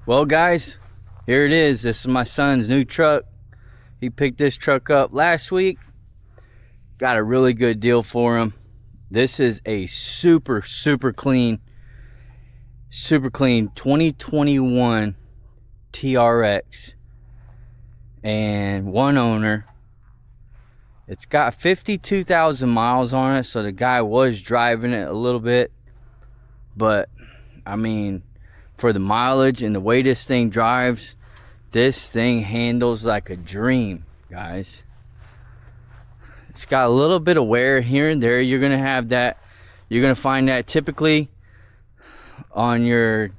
Well guys, here it is. This is my son's new truck. He picked this truck up last week. Got a really good deal for him. This is a super clean 2021 TRX and one owner. It's got 52,000 miles on it, so the guy was driving it a little bit, but I mean, for the mileage and the way this thing drives, this thing handles like a dream, guys. It's got a little bit of wear here and there. You're gonna have that. You're gonna find that typically on your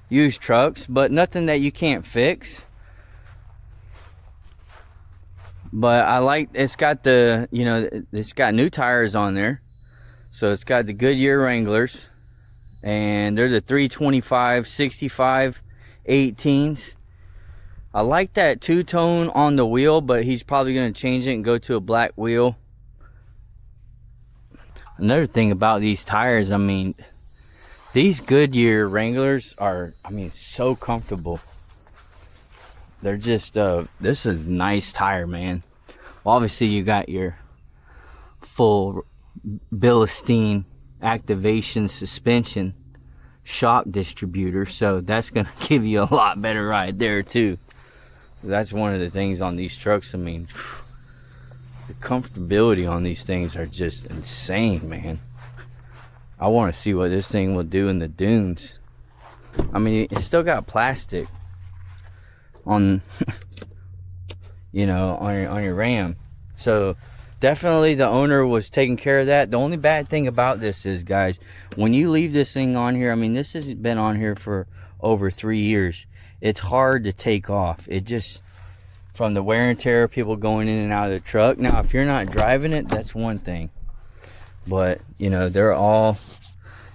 used trucks, but nothing that you can't fix. But I like, it's got the, you know, it's got new tires on there. So it's got the Goodyear Wranglers, and they're the 325 65 18s. I like that two-tone on the wheel, but he's probably going to change it and go to a black wheel. Another thing about these tires, I mean, these Goodyear Wranglers are, I mean, so comfortable. They're just, this is a nice tire, man. Well, obviously, you got your full Bilstein activation suspension shock distributor, so that's going to give you a lot better ride there, too. That's one of the things on these trucks. I mean, the comfortability on these things are just insane, man. I want to see what this thing will do in the dunes. I mean, it's still got plastic on you know, on your Ram, so definitely the owner was taking care of that. The only bad thing about this is, guys, when you leave this thing on here, I mean, this has been on here for over 3 years. It's hard to take off. It just, from the wear and tear, people going in and out of the truck. Now if you're not driving it, that's one thing, but you know, they're all,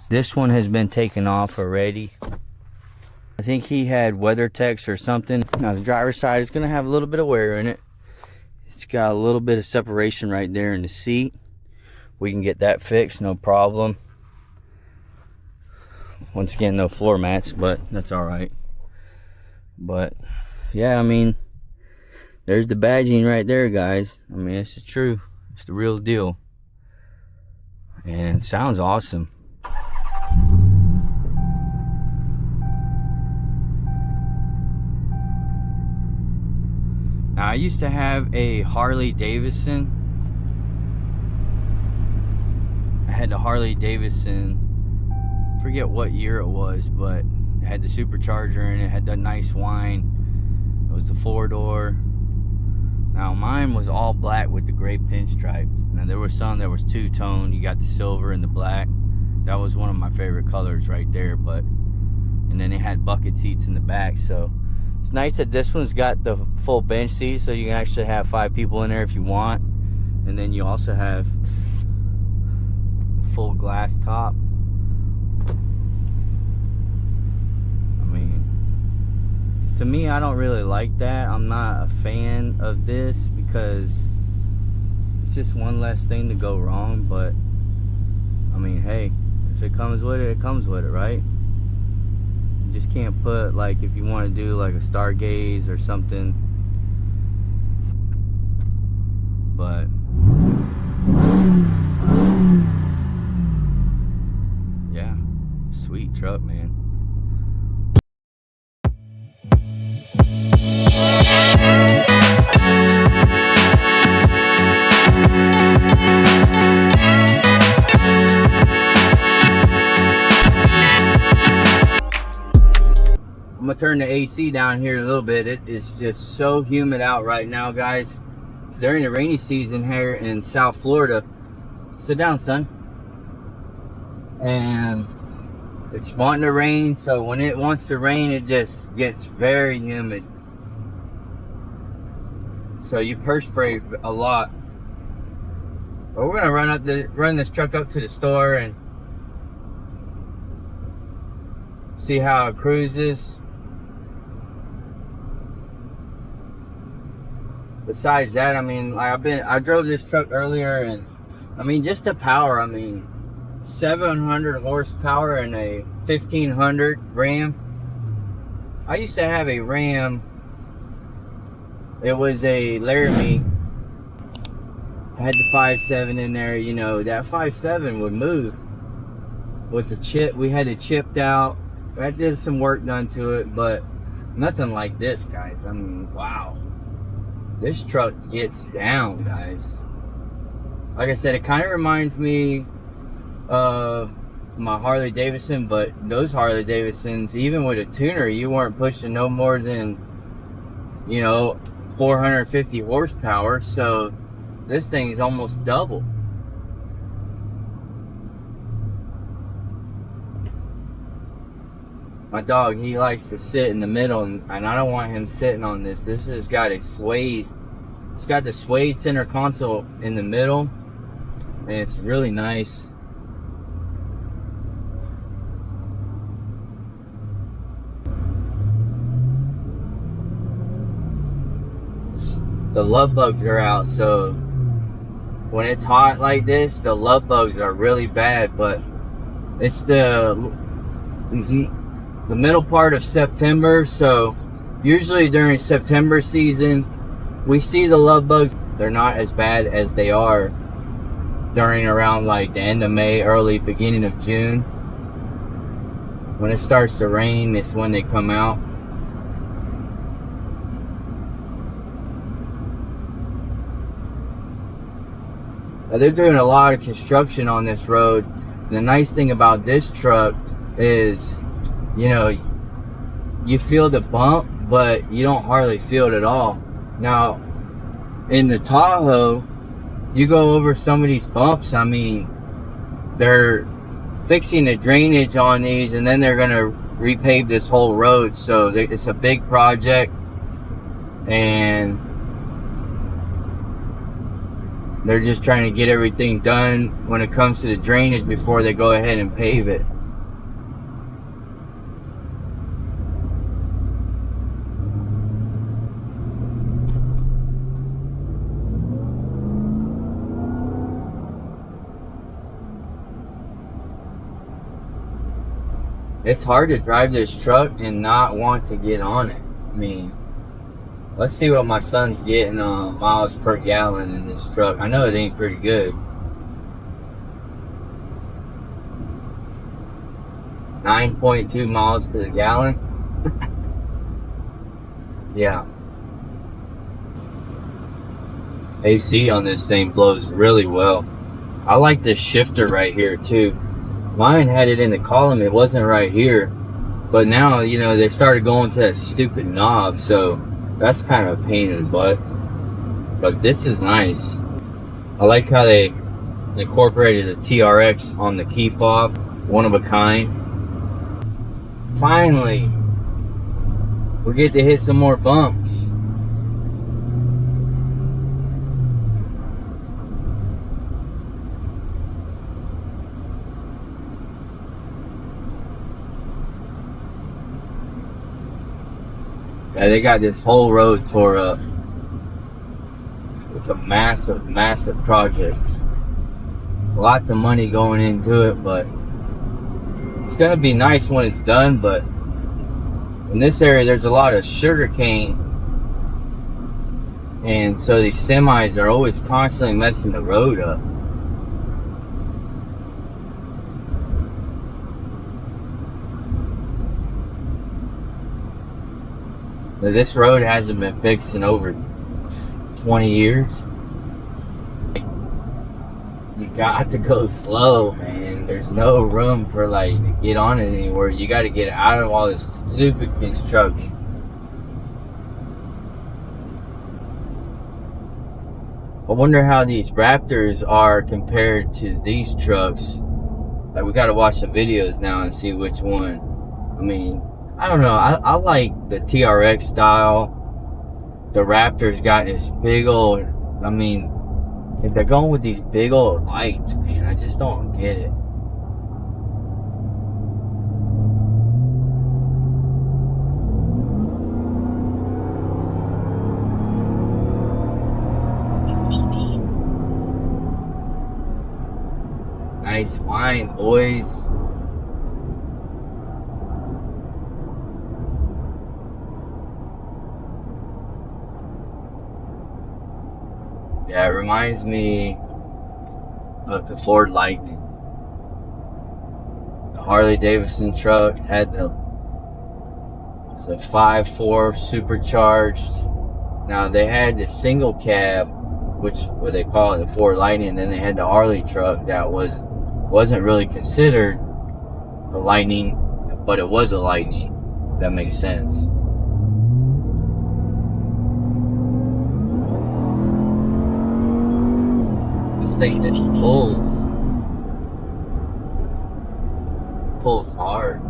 this one has been taken off already. I think he had WeatherTech or something. Now the driver's side is going to have a little bit of wear in it. It's got a little bit of separation right there in the seat. We can get that fixed, no problem. Once again, no floor mats, but that's all right. But yeah, I mean, there's the badging right there, guys. I mean, it's true. It's the real deal. And it sounds awesome. Now, I used to have a Harley Davidson. I had the Harley Davidson, forget what year it was, but it had the supercharger in it, had the nice whine. It was the 4-door. Now mine was all black with the gray pinstripe. Now there was some that was two-tone. You got the silver and the black. That was one of my favorite colors right there. But, and then it had bucket seats in the back, so it's nice that this one's got the full bench seat, so you can actually have 5 people in there if you want. And then you also have full glass top. I mean, to me, I don't really like that. I'm not a fan of this because it's just one less thing to go wrong. But I mean, hey, if it comes with it, it comes with it, right? You just can't put, like, if you want to do like a stargaze or something. But yeah, sweet truck, man. I'm gonna turn the AC down here a little bit. It is just so humid out right now, guys. It's during the rainy season here in South Florida. Sit down, son. And it's wanting to rain, so when it wants to rain, it just gets very humid. So you perspire a lot. But we're gonna run this truck up to the store and see how it cruises. Besides that, I mean, I drove this truck earlier, and I mean, just the power. I mean, 700 horsepower in a 1500 Ram. I used to have a Ram. It was a Laramie. Had the 5.7 in there. You know, that 5.7 would move with the chip. We had it chipped out. I did some work done to it, but nothing like this, guys. I mean, wow. This truck gets down, guys. Like I said, it kind of reminds me of my Harley Davidson, but those Harley Davidsons, even with a tuner, you weren't pushing no more than, you know, 450 horsepower. So this thing is almost double. My dog, he likes to sit in the middle, and I don't want him sitting on this. This has got a suede. It's got the suede center console in the middle, and it's really nice. The love bugs are out, so when it's hot like this, the love bugs are really bad. But it's the middle part of September, so usually during September season we see the love bugs. They're not as bad as they are during around like the end of May, early beginning of June. When it starts to rain, it's when they come out. They're doing a lot of construction on this road. The nice thing about this truck is, you know, you feel the bump, but you don't hardly feel it at all. Now, in the Tahoe, you go over some of these bumps. I mean, they're fixing the drainage on these, and then they're going to repave this whole road. So it's a big project, and they're just trying to get everything done when it comes to the drainage before they go ahead and pave it. It's hard to drive this truck and not want to get on it. I mean, let's see what my son's getting miles per gallon in this truck. I know it ain't pretty good. 9.2 miles to the gallon. Yeah. AC on this thing blows really well. I like this shifter right here too. Mine had it in the column, it wasn't right here. But now, you know, they started going to that stupid knob, so that's kind of a pain in the butt. But this is nice. I like how they incorporated the TRX on the key fob. One of a kind. Finally, we get to hit some more bumps. Yeah, they got this whole road tore up. It's a massive, massive project. Lots of money going into it, but it's gonna be nice when it's done. But in this area, there's a lot of sugar cane, and so these semis are always constantly messing the road up. This road hasn't been fixed in over 20 years. You got to go slow, man. There's no room for like to get on it anywhere. You got to get out of all this stupid construction. I wonder how these Raptors are compared to these trucks. Like, we got to watch the videos now and see which one. I mean, I don't know. I like the TRX style. The Raptor's got this big old, I mean, if they're going with these big old lights, man, I just don't get it. Nice wine, boys. Yeah, it reminds me of the Ford Lightning. The Harley Davidson truck had it's a 5.4 supercharged. Now they had the single cab, which what they call it, the Ford Lightning, and then they had the Harley truck that wasn't really considered a Lightning, but it was a Lightning. That makes sense. This thing just pulls hard.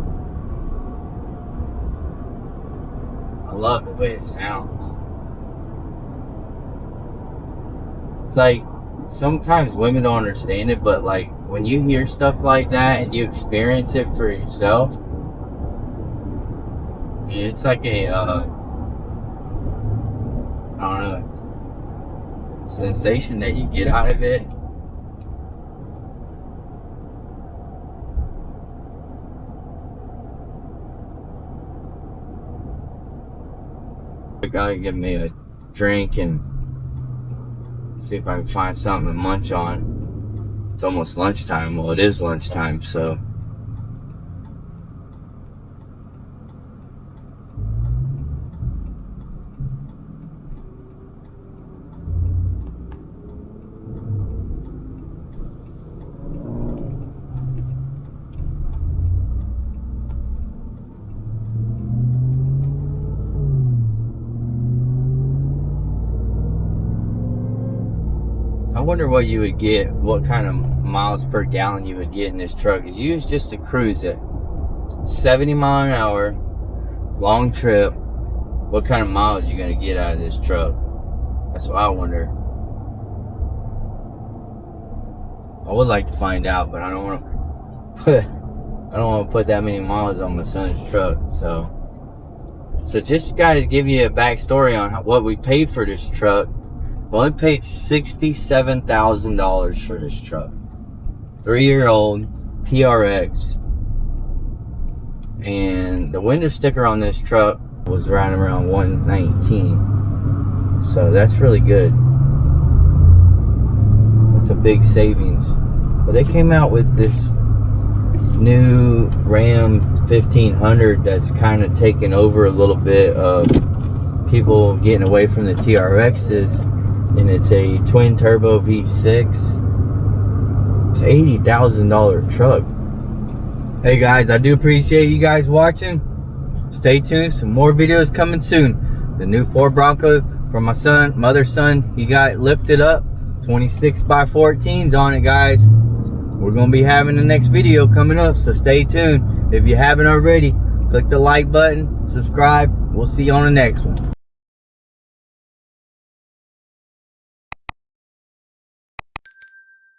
I love the way it sounds. It's like sometimes women don't understand it, but like when you hear stuff like that and you experience it for yourself, it's like a I don't know, sensation that you get out of it. I gotta give me a drink and see if I can find something to munch on. It's almost lunchtime. Well, it is lunchtime, so. I wonder what you would get, what kind of miles per gallon you would get in this truck. It's used just to cruise it. 70 mile an hour, long trip. What kind of miles you gonna get out of this truck? That's what I wonder. I would like to find out, but I don't want to put that many miles on my son's truck. So just guys, give you a backstory on what we paid for this truck. Well, I paid $67,000 for this truck. 3-year-old TRX. And the window sticker on this truck was right around $119. So that's really good. That's a big savings. But they came out with this new Ram 1500 that's kind of taken over a little bit of people getting away from the TRXs. And it's a twin turbo V6. It's an $80,000 truck. Hey guys, I do appreciate you guys watching. Stay tuned, some more videos coming soon. The new Ford Bronco from my son, mother's son, he got lifted up. 26x14s on it, guys. We're gonna be having the next video coming up, so stay tuned. If you haven't already, click the like button, subscribe. We'll see you on the next one.